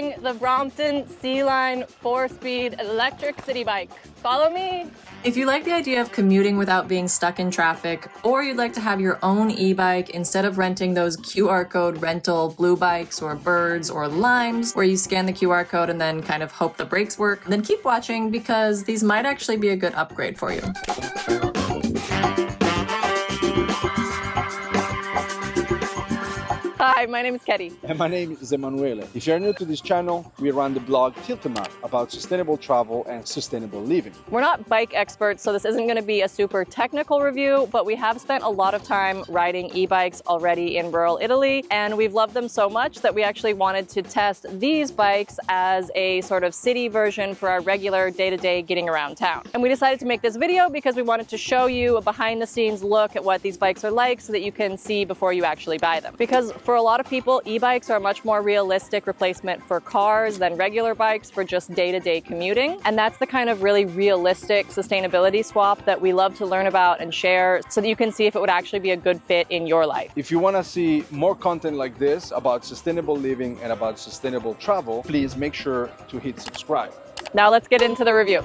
riding the Brompton C Line 4-speed electric city bike. Follow me. If you like the idea of commuting without being stuck in traffic, or you'd like to have your own e-bike instead of renting those QR code rental blue bikes or birds or limes where you scan the QR code and then kind of hope the brakes work, then keep watching because these might actually be a good upgrade for you. Hi, my name is Ketty. And my name is Emanuele. If you're new to this channel, we run the blog Tilt-em-up about sustainable travel and sustainable living. We're not bike experts, so this isn't going to be a super technical review, but we have spent a lot of time riding e-bikes already in rural Italy, and we've loved them so much that we actually wanted to test these bikes as a sort of city version for our regular day-to-day getting around town. And we decided to make this video because we wanted to show you a behind-the-scenes look at what these bikes are like so that you can see before you actually buy them. Because for a lot of people, e-bikes are a much more realistic replacement for cars than regular bikes for just day-to-day commuting. And that's the kind of really realistic sustainability swap that we love to learn about and share so that you can see if it would actually be a good fit in your life. If you want to see more content like this about sustainable living and about sustainable travel, please make sure to hit subscribe. Now let's get into the review.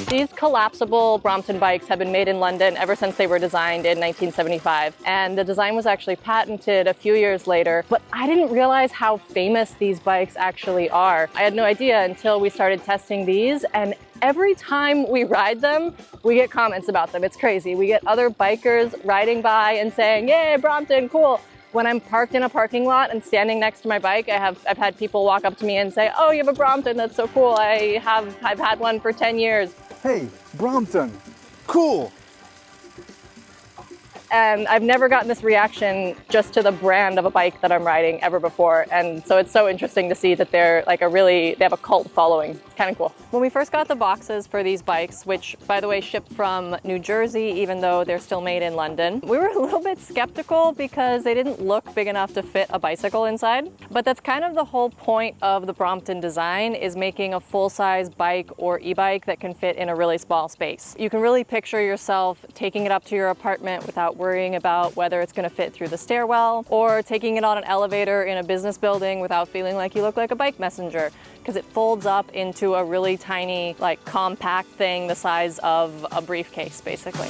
These collapsible Brompton bikes have been made in London ever since they were designed in 1975. And the design was actually patented a few years later, but I didn't realize how famous these bikes actually are. I had no idea until we started testing these, and every time we ride them, we get comments about them. It's crazy. We get other bikers riding by and saying, "Yay, Brompton, cool." When I'm parked in a parking lot and standing next to my bike, I've had people walk up to me and say, "Oh, you have a Brompton, that's so cool. I've had one for 10 years. Hey, Brompton, cool. And I've never gotten this reaction just to the brand of a bike that I'm riding ever before. And so it's so interesting to see that they're like they have a cult following. It's kind of cool. When we first got the boxes for these bikes, which by the way shipped from New Jersey, even though they're still made in London, we were a little bit skeptical because they didn't look big enough to fit a bicycle inside. But that's kind of the whole point of the Brompton design, is making a full-size bike or e-bike that can fit in a really small space. You can really picture yourself taking it up to your apartment without worrying about whether it's going to fit through the stairwell, or taking it on an elevator in a business building without feeling like you look like a bike messenger, because it folds up into a really tiny, like compact thing the size of a briefcase, basically.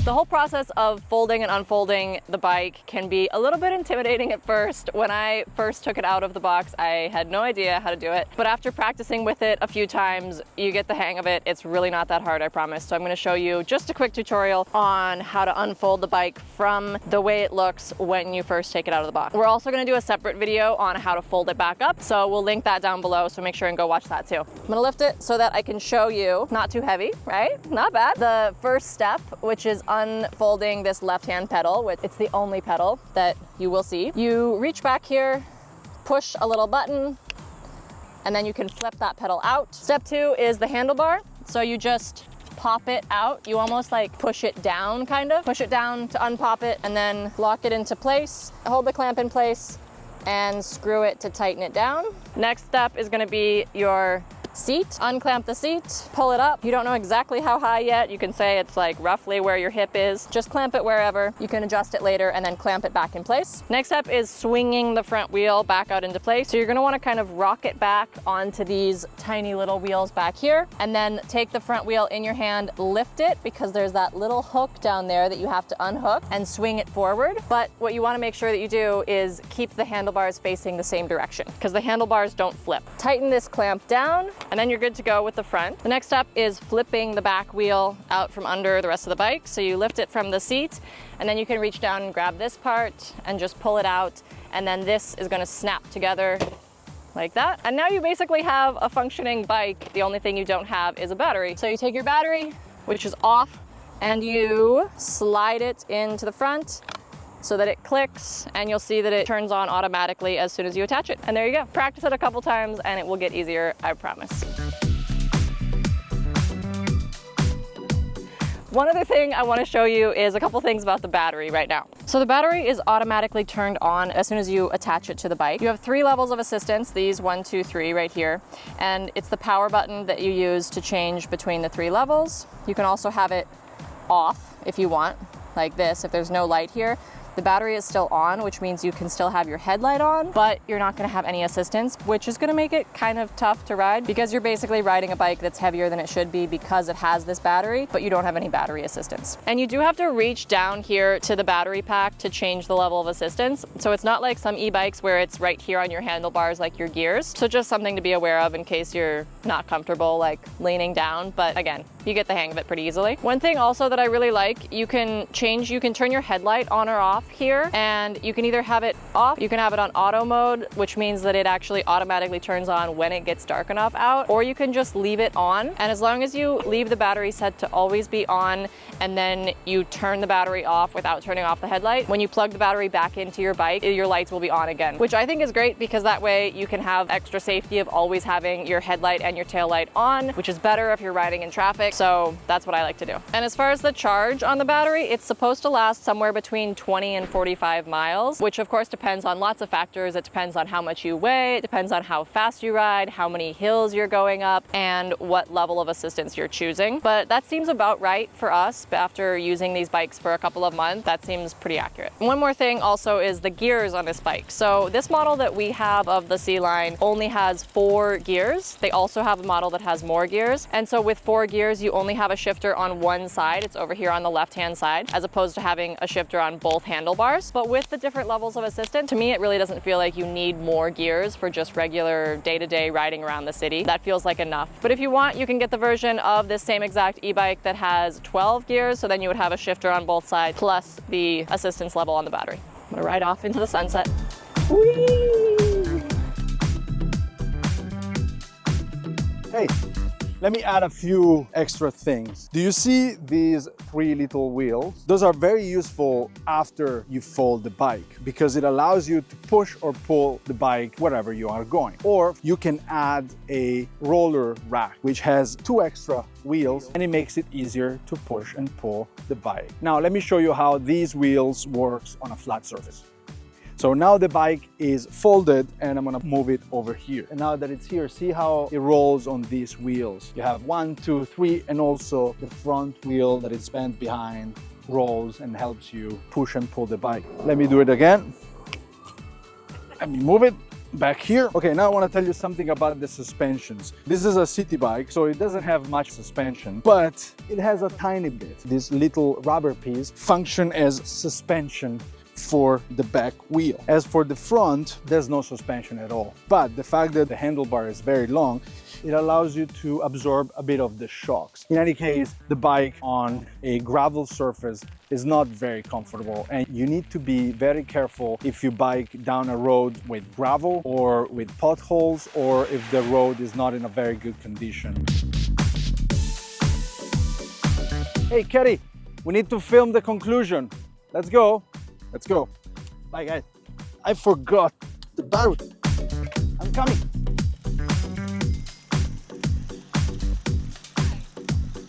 The whole process of folding and unfolding the bike can be a little bit intimidating at first. When I first took it out of the box, I had no idea how to do it. But after practicing with it a few times, you get the hang of it. It's really not that hard, I promise. So I'm going to show you just a quick tutorial on how to unfold the bike from the way it looks when you first take it out of the box. We're also going to do a separate video on how to fold it back up. So we'll link that down below. So make sure and go watch that too. I'm going to lift it so that I can show you. Not too heavy, right? Not bad. The first step, which is unfolding this left-hand pedal, which it's the only pedal that you will see. You reach back here, push a little button, and then you can flip that pedal out. Step 2 is the handlebar. So you just pop it out. You almost like push it down, kind of. Push it down to unpop it, and then lock it into place. Hold the clamp in place and screw it to tighten it down. Next step is going to be your seat. Unclamp the seat, pull it up. You don't know exactly how high yet. You can say it's like roughly where your hip is. Just clamp it wherever. You can adjust it later and then clamp it back in place. Next step is swinging the front wheel back out into place. So you're going to want to kind of rock it back onto these tiny little wheels back here, and then take the front wheel in your hand, lift it, because there's that little hook down there that you have to unhook, and swing it forward. But what you want to make sure that you do is keep the handlebars facing the same direction, because the handlebars don't flip. Tighten this clamp down, and then you're good to go with the front. The next step is flipping the back wheel out from under the rest of the bike. So you lift it from the seat, and then you can reach down and grab this part and just pull it out, and then this is going to snap together like that. And now you basically have a functioning bike. The only thing you don't have is a battery. So you take your battery, which is off, and you slide it into the front so that it clicks, and you'll see that it turns on automatically as soon as you attach it. And there you go. Practice it a couple times and it will get easier, I promise. One other thing I want to show you is a couple things about the battery right now. So the battery is automatically turned on as soon as you attach it to the bike. You have 3 levels of assistance, these 1, 2, 3 right here. And it's the power button that you use to change between the 3 levels. You can also have it off if you want, like this, if there's no light here. the battery is still on, which means you can still have your headlight on, but you're not gonna have any assistance, which is gonna make it kind of tough to ride because you're basically riding a bike that's heavier than it should be because it has this battery, but you don't have any battery assistance. And you do have to reach down here to the battery pack to change the level of assistance. So it's not like some e-bikes where it's right here on your handlebars like your gears. So just something to be aware of in case you're not comfortable like leaning down, but again, you get the hang of it pretty easily. One thing also that I really like, you can turn your headlight on or off here, and you can either have it off, you can have it on auto mode, which means that it actually automatically turns on when it gets dark enough out, or you can just leave it on. And as long as you leave the battery set to always be on, and then you turn the battery off without turning off the headlight, when you plug the battery back into your bike, your lights will be on again, which I think is great because that way you can have extra safety of always having your headlight and your tail light on, which is better if you're riding in traffic. So that's what I like to do. And as far as the charge on the battery, it's supposed to last somewhere between 20 and 45 miles, which of course depends on lots of factors. It depends on how much you weigh, it depends on how fast you ride, how many hills you're going up, and what level of assistance you're choosing. But that seems about right for us after using these bikes for a couple of months. That seems pretty accurate. One more thing also is the gears on this bike. So this model that we have of the C Line only has 4 gears. They also have a model that has more gears. And so with 4 gears, you only have a shifter on one side. It's over here on the left-hand side, as opposed to having a shifter on both handlebars. But with the different levels of assistance, to me, it really doesn't feel like you need more gears for just regular day-to-day riding around the city. That feels like enough. But if you want, you can get the version of this same exact e-bike that has 12 gears. So then you would have a shifter on both sides plus the assistance level on the battery. I'm gonna ride off into the sunset. Whee! Hey, let me add a few extra things. Do you see these 3 little wheels? Those are very useful after you fold the bike because it allows you to push or pull the bike wherever you are going. Or you can add a roller rack, which has 2 extra wheels, and it makes it easier to push and pull the bike. Now, let me show you how these wheels works on a flat surface. So now the bike is folded and I'm gonna move it over here. And now that it's here, see how it rolls on these wheels. You have 1, 2, 3, and also the front wheel that is bent behind rolls and helps you push and pull the bike. Let me do it again. Let me move it back here. Okay, now I want to tell you something about the suspensions. This is a city bike, so it doesn't have much suspension, but it has a tiny bit. This little rubber piece function as suspension for the back wheel. As for the front, there's no suspension at all. But the fact that the handlebar is very long, it allows you to absorb a bit of the shocks. In any case, the bike on a gravel surface is not very comfortable, and you need to be very careful if you bike down a road with gravel or with potholes, or if the road is not in a very good condition. Hey, Kerry, we need to film the conclusion. Let's go. Let's go. Bye, guys. I forgot the battery. I'm coming.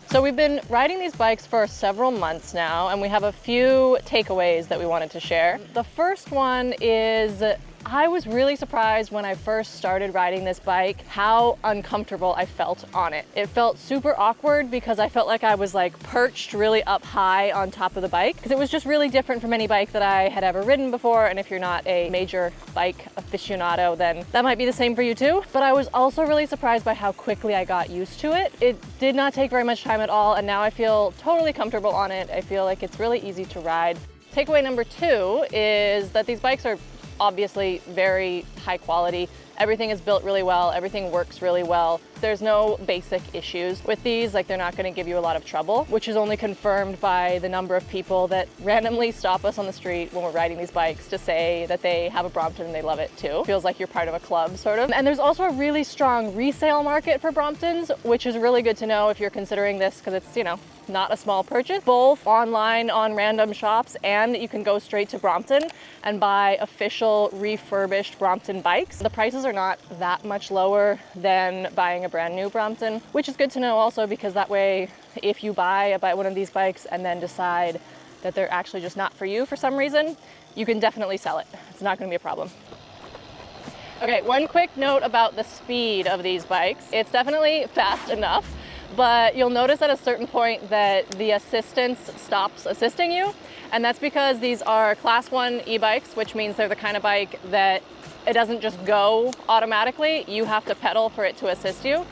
So we've been riding these bikes for several months now, and we have a few takeaways that we wanted to share. The first one is I was really surprised when I first started riding this bike how uncomfortable I felt on it. It felt super awkward because I felt like I was like perched really up high on top of the bike, because it was just really different from any bike that I had ever ridden before. And if you're not a major bike aficionado, then that might be the same for you too. But I was also really surprised by how quickly I got used to it. It did not take very much time at all, and now I feel totally comfortable on it. I feel like it's really easy to ride. Takeaway number 2 is that these bikes are obviously very high quality. Everything is built really well, everything works really well. There's no basic issues with these, like they're not gonna give you a lot of trouble, which is only confirmed by the number of people that randomly stop us on the street when we're riding these bikes to say that they have a Brompton and they love it too. Feels like you're part of a club, sort of. And there's also a really strong resale market for Bromptons, which is really good to know if you're considering this, because it's, you know, not a small purchase, both online on random shops, and you can go straight to Brompton and buy official refurbished Brompton bikes. The prices are not that much lower than buying a brand new Brompton, which is good to know also, because that way if you buy one of these bikes and then decide that they're actually just not for you for some reason, you can definitely sell it. It's not going to be a problem. Okay, one quick note about the speed of these bikes. It's definitely fast enough, but you'll notice at a certain point that the assistance stops assisting you, And that's because these are class 1 e-bikes, which means they're the kind of bike that it doesn't just go automatically. You have to pedal for it to assist you.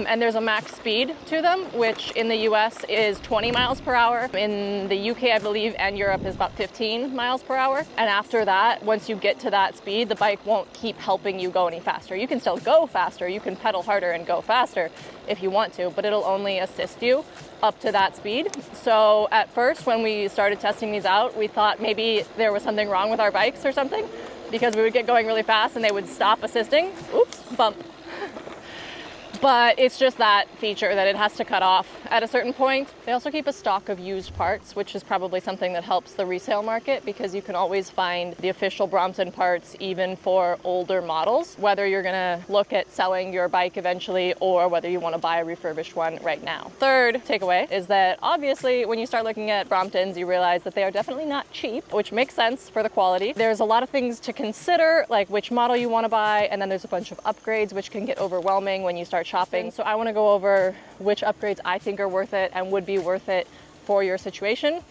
And there's a max speed to them, which in the US is 20 miles per hour. In the UK, I believe, and Europe is about 15 miles per hour. And after that, once you get to that speed, the bike won't keep helping you go any faster. You can still go faster, you can pedal harder and go faster if you want to, but it'll only assist you up to that speed. So at first, when we started testing these out, we thought maybe there was something wrong with our bikes or something, because we would get going really fast and they would stop assisting. Oops, bump. But it's just that feature that it has to cut off at a certain point. They also keep a stock of used parts, which is probably something that helps the resale market, because you can always find the official Brompton parts even for older models, whether you're gonna look at selling your bike eventually or whether you wanna buy a refurbished one right now. Third takeaway is that obviously when you start looking at Bromptons, you realize that they are definitely not cheap, which makes sense for the quality. There's a lot of things to consider, like which model you wanna buy, and then there's a bunch of upgrades which can get overwhelming when you start shopping. So I want to go over which upgrades I think are worth it and would be worth it for your situation.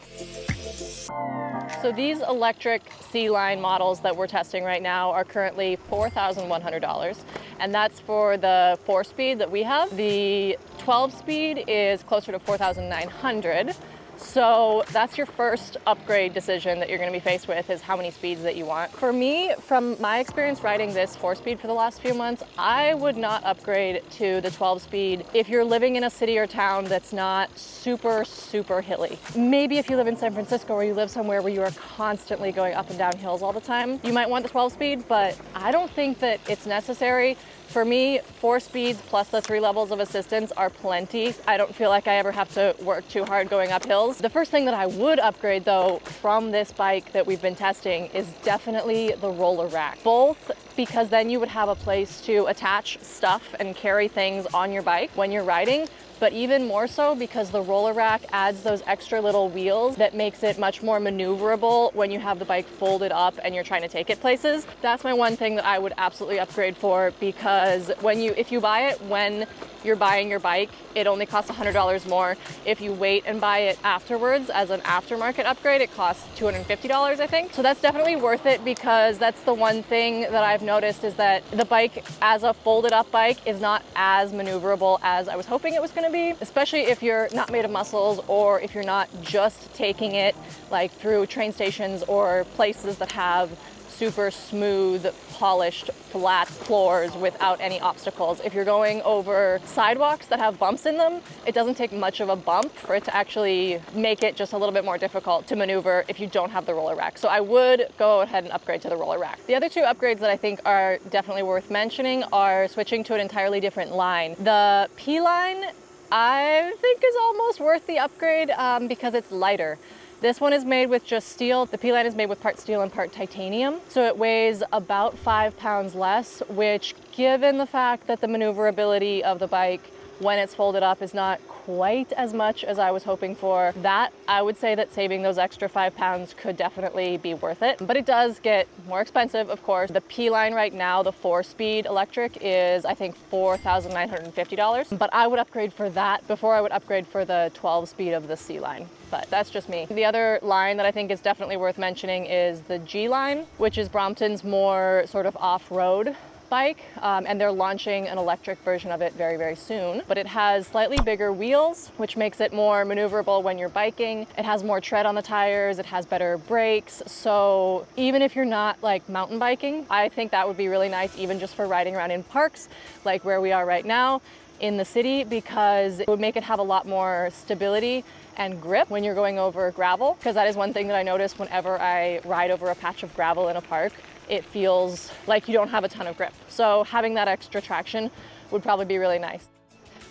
So these electric C Line models that we're testing right now are currently $4,100, and that's for the 4-speed that we have. The 12-speed is closer to $4,900. So that's your first upgrade decision that you're going to be faced with, is how many speeds that you want. For me, from my experience riding this 4-speed for the last few months, I would not upgrade to the 12-speed if you're living in a city or town that's not super, super hilly. Maybe if you live in San Francisco or you live somewhere where you are constantly going up and down hills all the time, you might want the 12-speed, but I don't think that it's necessary. For me, 4 speeds plus the 3 levels of assistance are plenty. I don't feel like I ever have to work too hard going up hills. The first thing that I would upgrade though from this bike that we've been testing is definitely the roller rack. Both because then you would have a place to attach stuff and carry things on your bike when you're riding, but even more so because the roller rack adds those extra little wheels that makes it much more maneuverable when you have the bike folded up and you're trying to take it places. That's my one thing that I would absolutely upgrade for, because if you buy it when you're buying your bike, it only costs $100 more. If you wait and buy it afterwards as an aftermarket upgrade, it costs $250, I think. So that's definitely worth it, because that's the one thing that I've noticed, is that the bike as a folded up bike is not as maneuverable as I was hoping it was going to be, especially if you're not made of muscles, or if you're not just taking it like through train stations or places that have super smooth, polished, flat floors without any obstacles. If you're going over sidewalks that have bumps in them, it doesn't take much of a bump for it to actually make it just a little bit more difficult to maneuver if you don't have the roller rack. So I would go ahead and upgrade to the roller rack. The other 2 upgrades that I think are definitely worth mentioning are switching to an entirely different line. The P Line, I think, is almost worth the upgrade because it's lighter. This one is made with just steel. The P Line is made with part steel and part titanium. So it weighs about 5 pounds less, which, given the fact that the maneuverability of the bike when it's folded up is not quite as much as I was hoping for, that I would say that saving those extra 5 pounds could definitely be worth it. But it does get more expensive, of course. The P Line right now, the 4-speed electric, is I think $4,950. But I would upgrade for that before I would upgrade for the 12-speed of the C Line. But that's just me. The other line that I think is definitely worth mentioning is the G Line, which is Brompton's more sort of off-road bike, and they're launching an electric version of it very, very soon. But it has slightly bigger wheels, which makes it more maneuverable when you're biking. It has more tread on the tires, it has better brakes. So even if you're not like mountain biking, I think that would be really nice, even just for riding around in parks, like where we are right now in the city, because it would make it have a lot more stability and grip when you're going over gravel, because that is one thing that I notice whenever I ride over a patch of gravel in a park. It feels like you don't have a ton of grip. So having that extra traction would probably be really nice.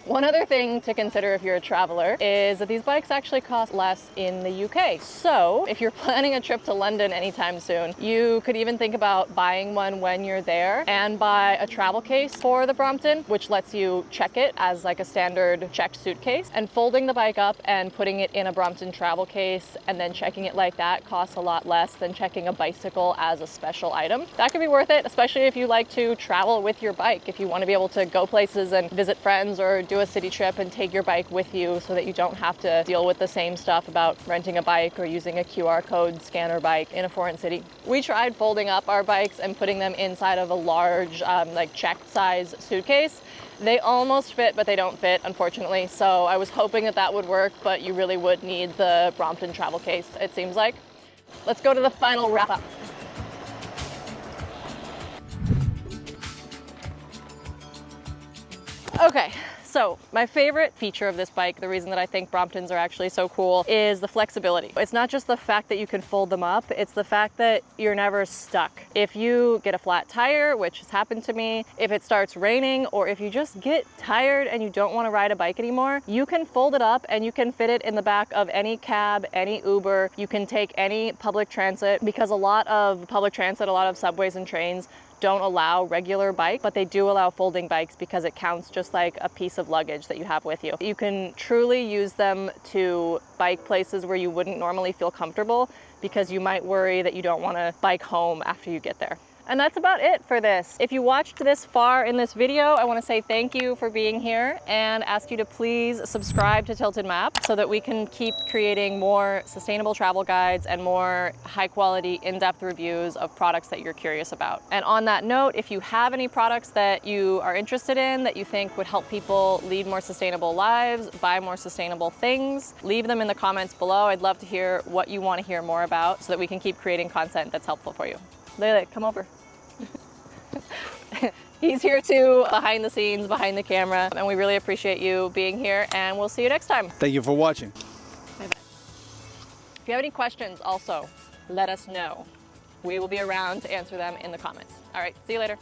One other thing to consider if you're a traveler is that these bikes actually cost less in the UK. So if you're planning a trip to London anytime soon, you could even think about buying one when you're there and buy a travel case for the Brompton, which lets you check it as like a standard checked suitcase, and folding the bike up and putting it in a Brompton travel case and then checking it like that costs a lot less than checking a bicycle as a special item. That could be worth it, especially if you like to travel with your bike, if you want to be able to go places and visit friends or do a city trip and take your bike with you so that you don't have to deal with the same stuff about renting a bike or using a QR code scanner bike in a foreign city. We tried folding up our bikes and putting them inside of a large, like checked size suitcase. They almost fit, but they don't fit, unfortunately. So I was hoping that that would work, but you really would need the Brompton travel case, it seems like. Let's go to the final wrap up. Okay, so my favorite feature of this bike, the reason that I think Bromptons are actually so cool, is the flexibility. It's not just the fact that you can fold them up, it's the fact that you're never stuck. If you get a flat tire, which has happened to me, if it starts raining, or if you just get tired and you don't want to ride a bike anymore, you can fold it up and you can fit it in the back of any cab, any Uber. You can take any public transit, because a lot of public transit, a lot of subways and trains don't allow regular bike, but they do allow folding bikes because it counts just like a piece of luggage that you have with you. You can truly use them to bike places where you wouldn't normally feel comfortable because you might worry that you don't want to bike home after you get there. And that's about it for this. If you watched this far in this video, I want to say thank you for being here and ask you to please subscribe to Tilted Map so that we can keep creating more sustainable travel guides and more high quality, in-depth reviews of products that you're curious about. And on that note, if you have any products that you are interested in, that you think would help people lead more sustainable lives, buy more sustainable things, leave them in the comments below. I'd love to hear what you want to hear more about so that we can keep creating content that's helpful for you. Lele, come over. He's here too, behind the scenes, behind the camera, and we really appreciate you being here, and we'll see you next time. Thank you for watching. Bye-bye. If you have any questions, also, let us know. We will be around to answer them in the comments. All right, see you later.